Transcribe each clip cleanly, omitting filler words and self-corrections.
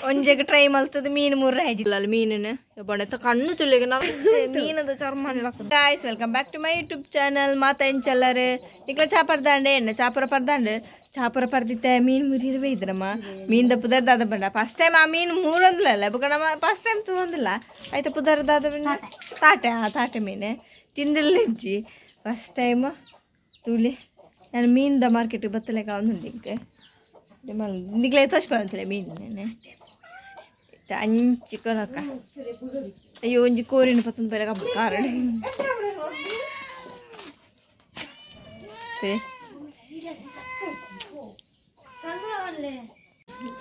ಒಂಜೆಗ್ try ಮಲ್ತದ ಮೀನು ಮೂರ ಹೇಜಿಲ್ಲ ಮೀನನ್ನ ಬಣತ ಕಣ್ಣು ತುಳಿಗೆ ನಾನು ಮೀನದ ಚರ್ಮ guys welcome back to my YouTube channel ಮಾತಾ ಎಂಚಲ್ಲರು ಈಗ ಚಾಪರ್ದಾಂಡೆ ಎಣ್ಣೆ ಚಾಪರ ಪರ್ದಾಂಡು ಚಾಪರ ಪರ್ದಿತ್ತೆ ಮೀನು ಮುರಿಯೇ ಇದ್ರಮ್ಮ ಮೀನ್ದ ಪುದರ್ದಾದ ಬಂಡ ಫಸ್ಟ್ ಟೈಮ್ ಆ ಮೀನು ಮೂರೊಂದಿಲ್ಲ ಬುಕ್ಕ ನಮ್ಮ ಫಸ್ಟ್ ಟೈಮ್ ತಗೊಂದಿಲ್ಲ ಆಯ್ತು ಪುದರ್ದಾದ ತಾಟೆ ತಾಟೆ ಮೀನು ತಿಂದಿಲ್ಲ ಇಜ್ಜಿ ಫಸ್ಟ್ ಟೈಮ್ ತುಳಿ ನಾನು ಮೀನ್ದ ಮಾರ್ಕೆಟಿಗೆ ಬತ್ತಲೆಕ್ಕ ಅವನುಂಡಿಗೆ ನಿಗ್ಲೇ ತೋರಿಸ್ಬಂತಲೆ ಮೀನು ಅಂಚಿ ಕೊನಕ ಅಯ್ಯೋ ಒಂಜಿ ಕೋರಿನ ಪತ್ತೊಂದು ಪೈಲ ಕಬ್ಬು ಕಾರಣ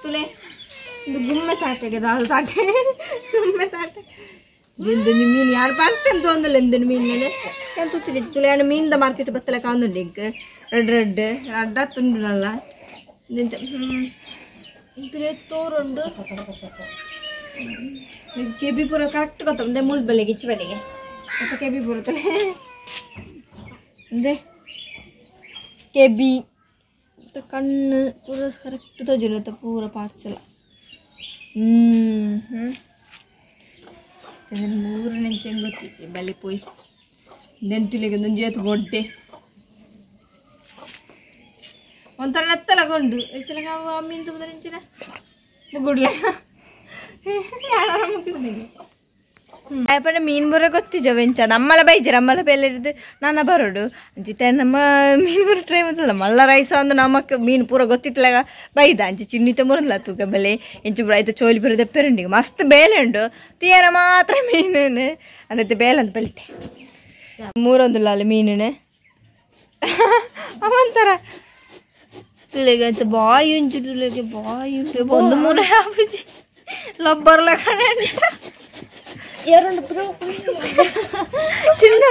ತುಲೆ ಇದು ಗುಮ್ಮೆ ತಾಟೆಗೆ ದಾಲ್ ತಾಟೆ ಗುಮ್ಮೆ ತಾಟೆ ಎಂದೊಂದು ಮೀನು ಯಾರು ಫಸ್ಟ್ ಟೈಮ್ ತೊಗೊಂದಿಲ್ಲ ಎಂದೊಂದು ಮೀನು ಏನು ತುತ್ತಿನ ತುಲೆ ಯಾರು ಮೀನ್ದ ಮಾರ್ಕೆಟ್ ಬತ್ತಲೆಕ್ಕ ಅವನುಂಡು ಈಗ ರೆಡ್ ಅಡ್ಡ ತುಂಡುನಲ್ಲ ತೋರುಂಡು ಕೆಬಿ ಪೂರ ಕರೆಕ್ಟ್ ಗೊತ್ತಂದೆ ಮುಳ್ ಬೆಲೆಗೆ ಇಚ್ಚು ಬೆಲೆಗೆ ಮತ್ತೆ ಕೆಬಿ ಪೂರತಲೆ ಅಂದ್ರೆ ಕೆಬಿ ಕಣ್ಣು ಪೂರ ಕರೆಕ್ಟ್ ತೋಜಿರುತ್ತೆ ಪೂರ ಪಾರ್ಟ್ಸ್ ಎಲ್ಲ ಮೂರು ನೆಂಚೆ ಗೊತ್ತಿತ್ತು ಬೆಲೆ ಪೋಯ್ ನೆಂತುಲಿಗೆ ಒಂದು ಜೇತು ಬೊಡ್ಡೆ ಒಂಥರ ನೆತ್ತಲಗೊಂಡು ಎಷ್ಟೆಲ್ಲ ಮೀನು ತುಂಬ ನೆಂಚಿನ ಮುಗುಡ್ಲ ಆಯ್ಪಣ್ಣ ಮೀನು ಬರೋ ಗೊತ್ತಿಜ ವೆಂಚ ನಮ್ಮಲ್ಲ ಬೈಜರ ನಮ್ಮಲ್ಲ ಬೇಲಿದ್ದು ನಾನ ಬರೋಡು ಅಂಚಿತೆ ನಮ್ಮ ಮೀನು ಬರೋ ಟ್ರೈ ಮತ್ತಲ್ಲ ಮಲ್ಲ ರೈಸ ಒಂದು ನಮ್ಮಕ್ಕ ಮೀನು ಪೂರ ಗೊತ್ತಿತ್ತಲಾಗ ಬೈದ ಅಂಚಿ ಚಿನ್ನಿತ ಮುರಲ್ಲ ತೂಕ ಬೆಲೆ ಎಂಚು ಆಯ್ತು ಚೋಲಿ ಬರೋದೆ ಪೆರಂಡಿಗೆ ಮಸ್ತ್ ಬೇಲೆ ಉಂಡು ತೀರ ಮಾತ್ರ ಮೀನು ಅನ್ನತ್ತೆ ಬೇಲೆ ಅಂತ ಬೆಳಿತೆ ಮೂರೊಂದಿಲ್ಲ ಅಲ್ಲಿ ಮೀನು ಅವಂತರ ತುಳಿಗೆ ಅಂತ ಬಾಯಿ ಉಂಚು ತುಳಿಗೆ ಬಾಯಿ ಉಂಟು ಒಂದು ಮೂರೇ ಆಪುಜಿ ಲಬ್ಬರ್ಲ ಕಣೆ ಚಿನ್ನ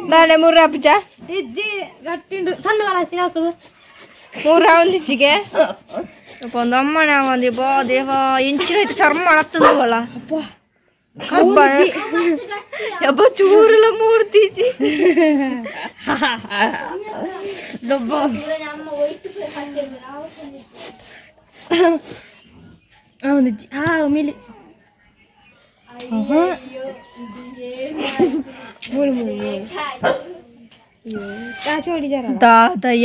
ನಾನೇ ಮೂರೇ ಆಪುಜ ಮೂರ ಒಂದಿಚ್ಚಿಗೆ ಒಂದು ಅಮ್ಮನೆ ಒಂದು ಬಾ ದೇವ ಇಂಚಿನ ಚರ್ಮ ಹತ್ತದವಲ್ಲ ಯಬ್ಬ ಚೂರಲ್ಲ ಮೂರ್ತಿಜಿ ಮೇಲೆ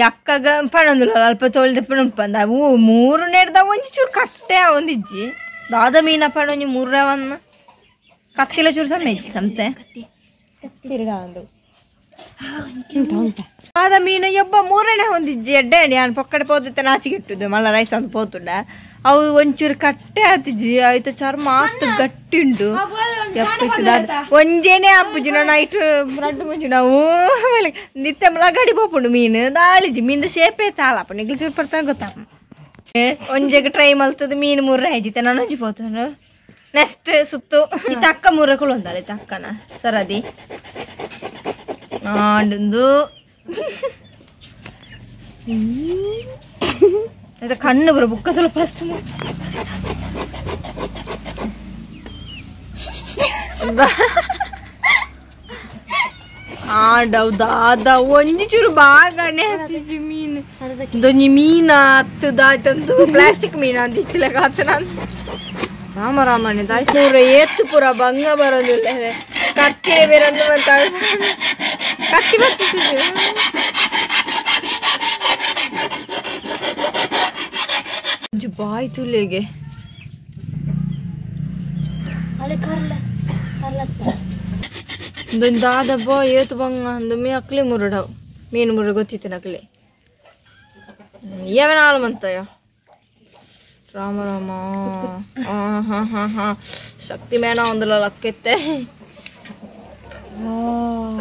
ಅಕ್ಕಗ ಪಣಂದಿಲ್ಲ ಅಲ್ಪ ತೊಳ್ದ ಪಣ ಪಂದ ಅವು ಮೂರು ನೆಡ್ದ ಒಂಜಿ ಚೂರು ಕಟ್ಟೆ ಒಂದಿಜ್ಜಿ ದಾದ ಮೀನ ಪಣ ಒಂಜಿ ಮೂರವನ್ನ ಕತ್ತಿಲ ಚೂರು ಸಮೇಜಿ ಸಂತೆ ಆದ ಮೀನು ಎಬ್ಬ ಮೂರನೇ ಹೊಂದಿಜ್ಜಿ ಎಡ್ಡೆ ನಾನು ಪೊಕ್ಕಡೆ ಪೋದಿತ್ತೆ ನಾಚಿಗಿಟ್ಟುದು ಮಲ್ಲ ರೈಸ್ ಅಂತ ಪೋತುಂಡ ಅವು ಒಂಚೂರು ಕಟ್ಟೆ ಆತಿಜ್ಜಿ ಆಯ್ತು ಚರ್ಮ ಆತು ಗಟ್ಟಿ ಉಂಟು ಒಂಜೇನೆ ಆಪುಜಿ ನೈಟ್ ರಡ್ಡು ಮುಂಜಿ ನಾವು ನಿತ್ಯ ಗಡಿ ಪೋಪುಂಡು ಮೀನು ದಾಳಿಜಿ ಮೀನ್ದ ಶೇಪೇ ತಾಳಪ್ಪ ನಿಗ್ಲು ಚೂರು ಬರ್ತಾನೆ ಗೊತ್ತಾಪ ಒಂಜೆಗೆ ಟ್ರೈ ಮಲ್ತದ ಮೀನು ಮೂರ ಹೆಜಿತೆ ನಾನು ಹಂಚಿ ಪೋತುಂಡು ನೆಕ್ಸ್ಟ್ ಸುತ್ತು ಈ ತಕ್ಕ ಮೂರಗಳು ಒಂದಲ್ಲ ತಕ್ಕನ ಸರದಿ ಆಂಡು ಕಣ್ಣು ಬರ ಬುಕ್ಕ ಸ್ವಲ್ಪ ಫಸ್ಟ್ ಆಡವ್ ದಾದ ಒಂಜಿ ಚೂರು ಬಾಗಣೆ ಹತ್ತಿಜಿ ಮೀನು ದೊಂಜಿ ಮೀನ ಹತ್ತದಾಯ್ತಂದು ಪ್ಲಾಸ್ಟಿಕ್ ಮೀನು ಅಂದಿತ್ತಲೆಗ ಆತ ನಾನು ರಾಮ ರಾಮಣ್ಣ ಆಯ್ತು ಮೂರ ಏತ್ತು ಪೂರ ಭಂಗ ಬರೋದಿಲ್ಲ ಕತ್ತಿ ಬೇರೆ ಕತ್ತಿ ಬರ್ತಿದ್ದು ಬಾಯ್ ತುಲೆಗೆ ದಾದ ಬಾ ಏತು ಬಂಗ ಅಂದು ಮೀ ಅಕ್ಲಿ ಮುರಡವು ಮೀನು ಮುರ ಗೊತ್ತಿತ್ತು ನಕ್ಲಿ ಏವೇನ ಹಾಳು ಮಂತಯ್ಯ ರಾಮ ರಾಮ ಶಕ್ತಿ ಮೇನ ಒಂದಲ್ಲ ಲಕ್ಕೆತ್ತೆ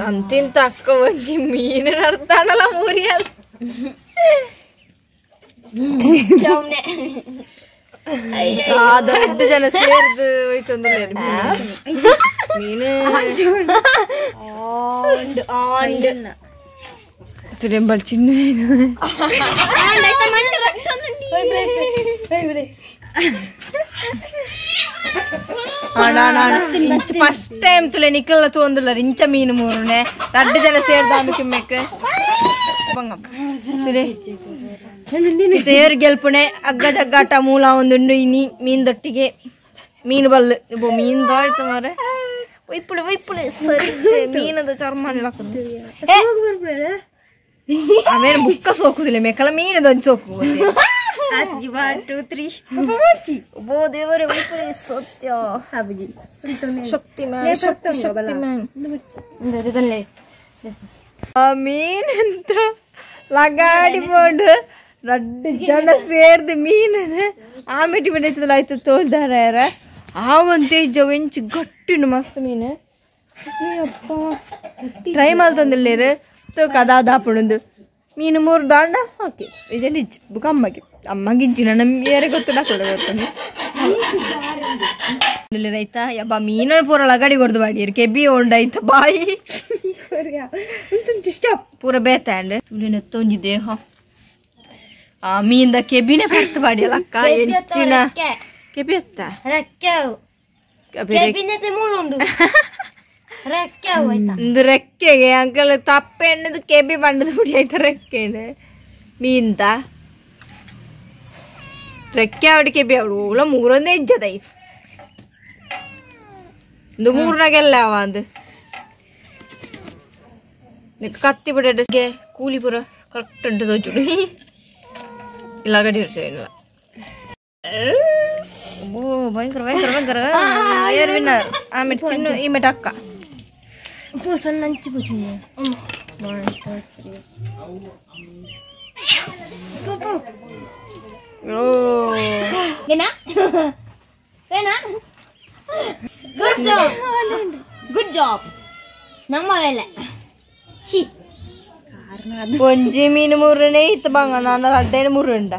ಅಂತಿಂತ ಅಕ್ಕ ಒಂಜಿ ಮೀನಿನ ಅರ್ಥನಲ್ಲ ಮೂರಿಯಲ್ಲ ದೊಡ್ಡ ಜನ ಸೇರ್ದು ಹೋಯ್ತಂದ್ರೆ ಮೀನು ತುರೆಂಬಲ್ ಚಿನ್ನ ಫಸ್ಟ್ ಟೈಮ್ ತುಲೆ ನಿಕ್ಕಲ್ಲ ತೋಂದುಲ್ಲ ರಿಂಚ ಮೀನು ಮೂರುನೆ ರಡ್ಡು ಜನ ಸೇರ್ದ ಕಿಮ್ಮೆಕ್ ತುಲೆ ತೇರು ಗೆಲ್ಪುಣೆ ಅಗ್ಗ ಜಗ್ಗಾಟ ಮೂಲ ಒಂದುಂಡು ಇನಿ ಮೀನ್ದೊಟ್ಟಿಗೆ ಮೀನು ಬಲ್ಲು ಇಬ್ಬ ಮೀನ್ದಾಯ್ತು ಮಾರೆ ಒಯ್ಪುಳೆ ಸರಿ ಮೀನದ ಚರ್ಮಾನೆ ಆಮೇಲೆ ಬುಕ್ಕ ಸೋಕುದಿಲ್ಲ ಮೇಕಲ ಮೀನದೊಂದು ಸೋಕು 1 2 3 ಒಬ್ಬೋ ದೇವರೇ ಒಯ್ಪುಳೆ ಸತ್ಯ ಶಕ್ತಿಮಾನ್ ಮೀನಂತ ಲಗಾಡಿಕೊಂಡು 2 ಜನ ಸೇರ್ದು ಮೀನನ್ನ ಆಮೇಲೆ ಬಿಡೈತಲ್ಲ ಆಯ್ತು ತೋಲ್ದಾರ ಯಾರ ಆವಂತೆ ಜವೆಂಚು ಗಟ್ಟಿನು ಮಸ್ತ್ ಮೀನು ಅಪ್ಪ ಟ್ರೈ ಮಾಡ್ತಂದಿಲ್ಲೇರು ಕದಾದಾಪುಣದು ಮೀನು 3 ದಾಂಡ ಓಕೆ ಇದೇ ನಿಜ ಬುಕ್ ಅಮ್ಮಗಿಂಚಿನ ನಮ್ಮ ಯಾರೇ ಗೊತ್ತಿಲ್ಲ ಕೊಡಬೇಕು ರೈತ ಯಬ್ಬ ಮೀನ ಪೂರ ಲಗಾಡಿ ಕೊಡ್ದು ಬಾಡಿಯರು ಕೆಬ್ಬಿ ಉಂಡಾಯ್ತು ಬಾಯಿ ಇಷ್ಟ ಪೂರ ಬೇತಾಂಡ್ ತುಳಿನ ತೊಂಜಿ ದೇಹ ಆ ಮೀನ್ದ ಕೆಬ್ಬಿನೇ ಬರ್ತ ಬಾಡಿಯಲ್ಲ ಅಕ್ಕ ಹೆಚ್ಚಿನ ಕೆಬ್ಬಿ ಎತ್ತ ರೆಕ್ಕೆಗೆ ಅಂಕಲ್ ತಪ್ಪೆ ಎಣ್ಣದು ಕೆಬ್ಬಿ ಬಣ್ಣದ ಪುಡಿ ಆಯ್ತ ರೆಕ್ಕೆನೆ ಮೀನ್ದ ರೆಕ್ಕೆ ಅವಡಿ ಕೆಬ್ಬಿ ಅವಡು ಓಲ 3 ಇಜ್ಜದ ಇದು 3ನಾಗೆಲ್ಲ ಅವ ಅಂದು ಕತ್ತಿ ಬಿಡಗೆ ಕೂಲಿ ಪೂರ ಕರೆಕ್ಟ್ ಉಂಟು ತೋಚುಡು ಇಲ್ಲ ಗಡಿ ಇರ್ತೀವಿಲ್ಲ ಓ ಭಯಂಕರ ಏರ್ ವಿನ್ನರ್ ಆಮೇಲೆ ಚಿನ್ನು ಈ ಮೆಟ್ ಅಕ್ಕ ಸಣ್ಣ ಹಂಚಿ ಪೂಚಿ ಗುಡ್ ಜಾಬ್ ನಮ್ಮಲ್ಲ ಒಂಜಿ ಮೀನು 3ನೇ ಇತ್ತು ಬಂಗ ನಾನು 2 3 ಉಂಡ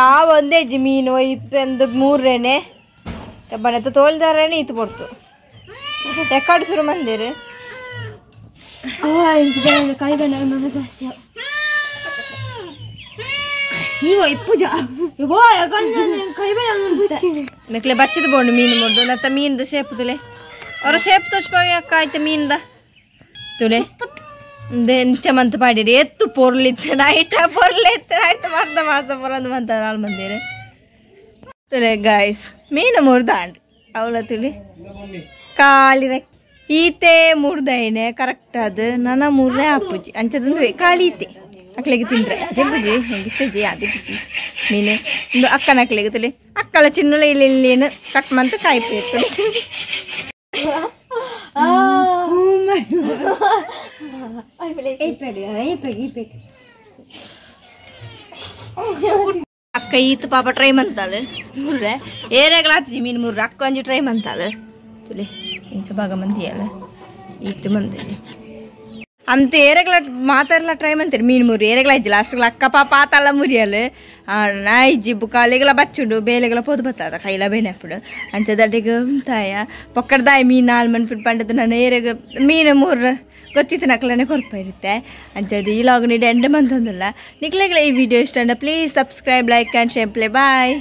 ಆ ಒಂದೇ ಮೀನು ಇಪ್ಪಂದು 3ನೇ ಬನತ್ತ ತೋಲ್ದಾರೇನೆ ಇತ್ತು ಪೊರ್ತು ಎಕ್ಕಡು ಶುರು ಮಂದಿರು ಕೈ ಬಣ್ಣ ಜಾಸ್ತಿ ನೀವು ಇಪ್ಪುಜ ಮೆಕ್ಲೆ ಬಚ್ಚದ ಬೋಂಡು ಮೀನು ಮುಡ್ದು ನತ್ತ ಮೀನ್ದ ಶೇಪ್ ತುಲೆ ಅವರ ಶೇಪ್ ತೋಚ್ಪಾವಿ ಅಕ್ಕ ಆಯ್ತು ಮೀನ್ದ ತುಲೆ ಎಂಚಮಂತ ಪಾಡಿರಿ ಎತ್ತು ಪೊರ್ಲಿತ್ತು ನೈಟ ಪೊರ್ಲಿತ್ತು ನೈಟ್ ಮರ್ದ ಮಾಸ ಪೊರಂದು ಮಂತ 4 ಮಂದಿರು ತುಲೆ ಗಾಯ್ಸ್ ಮೀನು ಮುರ್ದಾಂಡ್ ಅವಳ ತುಳಿ ಕಾಲಿ ಈತೆ ಮುರ್ದೈನೆ ಕರೆಕ್ಟ್ ಅದು ನನ್ನ 3ನೇ ಆಪುಜಿ ಅಂಚದೊಂದು ಕಾಲಿ ಈತೆ ಅಕ್ಲೆಗೆ ತಿಂದ್ರೆ ಅದೇ ಬುಜಿ ಹೆಂಗೆ ಇಷ್ಟ ಜಿ ಅದೇ ಬುಜಿ ಮೀನು ಒಂದು ಅಕ್ಕನ ಅಕ್ಲೆಗೆ ತುಳಿ ಅಕ್ಕಳ ಚಿನ್ನುಳ ಇಲ್ಲೇನು ಕಟ್ ಮಂತ ಕಾಯಿ ಪೇತು ಅಕ್ಕ ಈತ ಪಾಪ ಟ್ರೈ ಮಂತಾಳು 3 ಏರೆಗಳಾತಿ ಮೀನು 3 ಅಕ್ಕ ಒಂಜಿ ಟ್ರೈ ಮಂತಾಳು ತುಳಿ ಇಂಚ ಭಾಗ ಮಂದಿ ಅಲ್ಲ ಈತು ಮಂದಿ ಅಂತೆ ಏರೆಗಳ ಮಾತಾಡಲ್ಲ ಟ್ರೈ ಮಂತೀರಿ ಮೀನು 3 ಏರೆಗಳ ಇಜ್ಜಿ ಲಾಸ್ಟ್ಗಳ ಅಕ್ಕ ಪಾಪ ಆತಲ್ಲ ಮುರಿಯಲು ನಾ ಇಜ್ಜಿ ಬುಕಾಲೆಗಳ ಬಚ್ಚುಂಡು ಬೇಲೆಗಳ ಪೋದು ಬತ್ತದ ಕೈಲ ಬೇನೆಪ್ಪುಡು ಅಂಚ ದಡ್ಡಿಗೆ ತಾಯ ಪೊಕ್ಕಡ್ದಾಯ ಮೀನು 4 ಮನ್ಪಿಟ್ಟು ಪಂಡದು ನಾನು ಏರೆಗ ಮೀನು 3 ಗೊತ್ತಿತ್ತು ನಕ್ಲನೆ ಕೊರಪ ಇರುತ್ತೆ ಅಂಚದು ಈ ಲಾಗ್ ನೀಡಿ ಎಂಡ್ ಮಂತಂದಿಲ್ಲ ನಿಕ್ಲೆಗಳ ಈ ವಿಡಿಯೋ ಇಷ್ಟ please subscribe like and share play bye